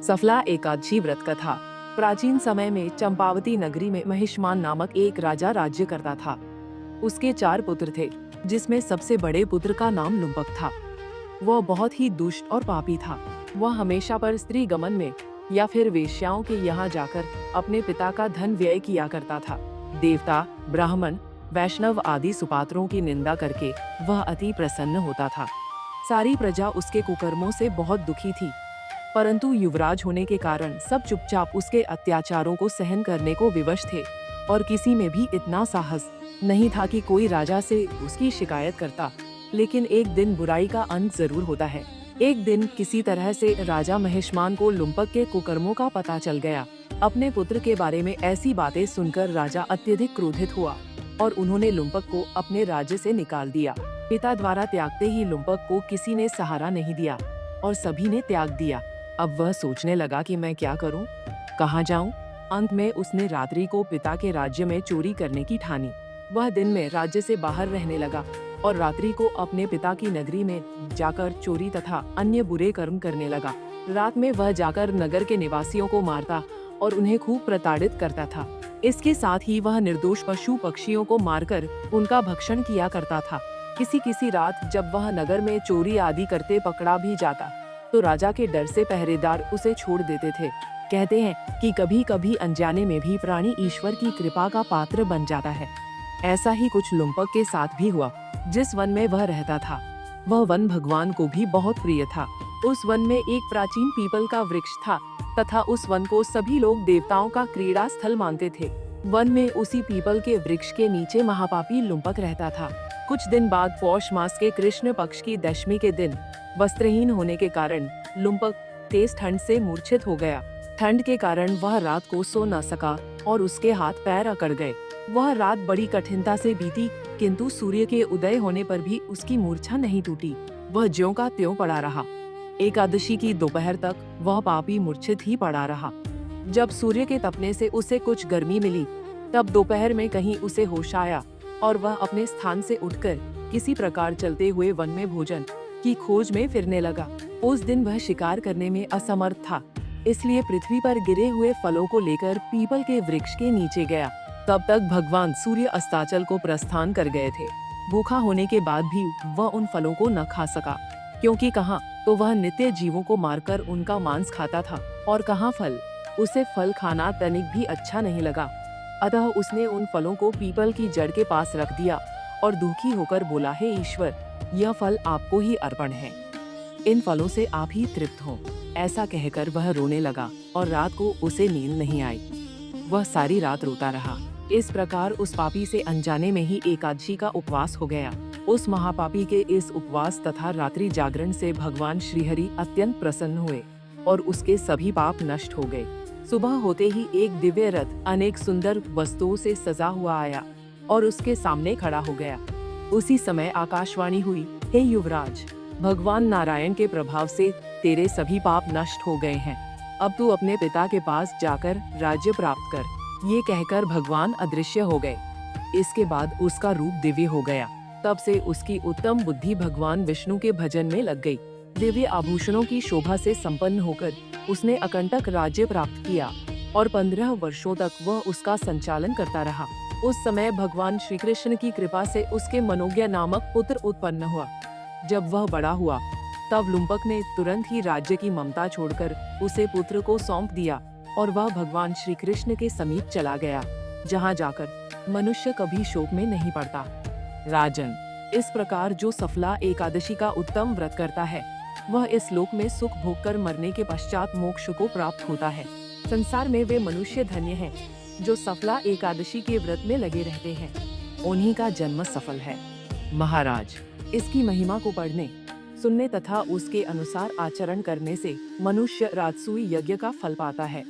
सफला एकादशी व्रत कथा। प्राचीन समय में चंपावती नगरी में महिष्मान नामक एक राजा राज्य करता था। उसके 4 पुत्र थे, जिसमें सबसे बड़े पुत्र का नाम लुम्पक था। वह बहुत ही दुष्ट और पापी था। वह हमेशा पर स्त्री गमन में या फिर वेश्याओं के यहाँ जाकर अपने पिता का धन व्यय किया करता था। देवता, ब्राह्मण, वैष्णव आदि सुपात्रों की निंदा करके वह अति प्रसन्न होता था। सारी प्रजा उसके कुकर्मों से बहुत दुखी थी, परंतु युवराज होने के कारण सब चुपचाप उसके अत्याचारों को सहन करने को विवश थे और किसी में भी इतना साहस नहीं था कि कोई राजा से उसकी शिकायत करता। लेकिन एक दिन बुराई का अंत जरूर होता है। एक दिन किसी तरह से राजा महिष्मान को लुम्पक के कुकर्मों का पता चल गया। अपने पुत्र के बारे में ऐसी बातें सुनकर राजा अत्यधिक क्रोधित हुआ और उन्होंने लुम्पक को अपने राज्य से निकाल दिया। पिता द्वारा त्यागते ही लुम्पक को किसी ने सहारा नहीं दिया और सभी ने त्याग दिया। अब वह सोचने लगा कि मैं क्या करूं, कहां जाऊं। अंत में उसने रात्रि को पिता के राज्य में चोरी करने की ठानी। वह दिन में राज्य से बाहर रहने लगा और रात्रि को अपने पिता की नगरी में जाकर चोरी तथा अन्य बुरे कर्म करने लगा। रात में वह जाकर नगर के निवासियों को मारता और उन्हें खूब प्रताड़ित करता था। इसके साथ ही वह निर्दोष पशु पक्षियों को मारकर उनका भक्षण किया करता था। किसी रात जब वह नगर में चोरी आदि करते पकड़ा भी जाता तो राजा के डर से पहरेदार उसे छोड़ देते थे। कहते हैं कि कभी कभी अनजाने में भी प्राणी ईश्वर की कृपा का पात्र बन जाता है। ऐसा ही कुछ लुम्पक के साथ भी हुआ। जिस वन में वह रहता था, वह वन भगवान को भी बहुत प्रिय था। उस वन में एक प्राचीन पीपल का वृक्ष था तथा उस वन को सभी लोग देवताओं का क्रीड़ा स्थल मानते थे। वन में उसी पीपल के वृक्ष के नीचे महापापी लुम्पक रहता था। कुछ दिन बाद पौष मास के कृष्ण पक्ष की दशमी के दिन वस्त्रहीन होने के कारण लुम्पक तेज ठंड से मूर्छित हो गया। ठंड के कारण वह रात को सो न सका और उसके हाथ पैर अकड़ गए। वह रात बड़ी कठिनता से बीती, किंतु सूर्य के उदय होने पर भी उसकी मूर्छा नहीं टूटी। वह ज्यों का त्यों पड़ा रहा। एकादशी की दोपहर तक वह पापी मूर्छित ही पड़ा रहा। जब सूर्य के तपने से उसे कुछ गर्मी मिली, तब दोपहर में कहीं उसे होश आया और वह अपने स्थान से उठकर किसी प्रकार चलते हुए वन में भोजन की खोज में फिरने लगा। उस दिन वह शिकार करने में असमर्थ था, इसलिए पृथ्वी पर गिरे हुए फलों को लेकर पीपल के वृक्ष के नीचे गया। तब तक भगवान सूर्य अस्ताचल को प्रस्थान कर गए थे। भूखा होने के बाद भी वह उन फलों को न खा सका, क्योंकि कहाँ तो वह नित्य जीवों को मारकर उनका मांस खाता था और कहाँ फल। उसे फल खाना तनिक भी अच्छा नहीं लगा। अतः उसने उन फलों को पीपल की जड़ के पास रख दिया और दुखी होकर बोला, हे ईश्वर, यह फल आपको ही अर्पण है। इन फलों से आप ही तृप्त हो। ऐसा कहकर वह रोने लगा और रात को उसे नींद नहीं आई। वह सारी रात रोता रहा। इस प्रकार उस पापी से अनजाने में ही एकादशी का उपवास हो गया। उस महापापी के इस उपवास तथा रात्रि जागरण से भगवान श्रीहरि अत्यंत प्रसन्न हुए और उसके सभी पाप नष्ट हो गए। सुबह होते ही एक दिव्य रथ अनेक सुंदर वस्तुओं से सजा हुआ आया और उसके सामने खड़ा हो गया। उसी समय आकाशवाणी हुई, हे युवराज, भगवान नारायण के प्रभाव से तेरे सभी पाप नष्ट हो गए हैं। अब तू अपने पिता के पास जाकर राज्य प्राप्त कर। ये कहकर भगवान अदृश्य हो गए। इसके बाद उसका रूप दिव्य हो गया। तब से उसकी उत्तम बुद्धि भगवान विष्णु के भजन में लग गई। दिव्य आभूषणों की शोभा से संपन्न होकर उसने अकंटक राज्य प्राप्त किया और 15 वर्षों तक वह उसका संचालन करता रहा। उस समय भगवान श्री कृष्ण की कृपा से उसके मनोज्ञ नामक पुत्र उत्पन्न हुआ। जब वह बड़ा हुआ, तब लुम्पक ने तुरंत ही राज्य की ममता छोड़कर उसे पुत्र को सौंप दिया और वह भगवान श्री कृष्ण के समीप चला गया, जहाँ जाकर मनुष्य कभी शोक में नहीं पड़ता। राजन, इस प्रकार जो सफला एकादशी का उत्तम व्रत करता है, वह इस लोक में सुख भोग कर मरने के पश्चात मोक्ष को प्राप्त होता है। संसार में वे मनुष्य धन्य हैं जो सफला एकादशी के व्रत में लगे रहते हैं। उन्हीं का जन्म सफल है। महाराज, इसकी महिमा को पढ़ने, सुनने तथा उसके अनुसार आचरण करने से मनुष्य राजसूय यज्ञ का फल पाता है।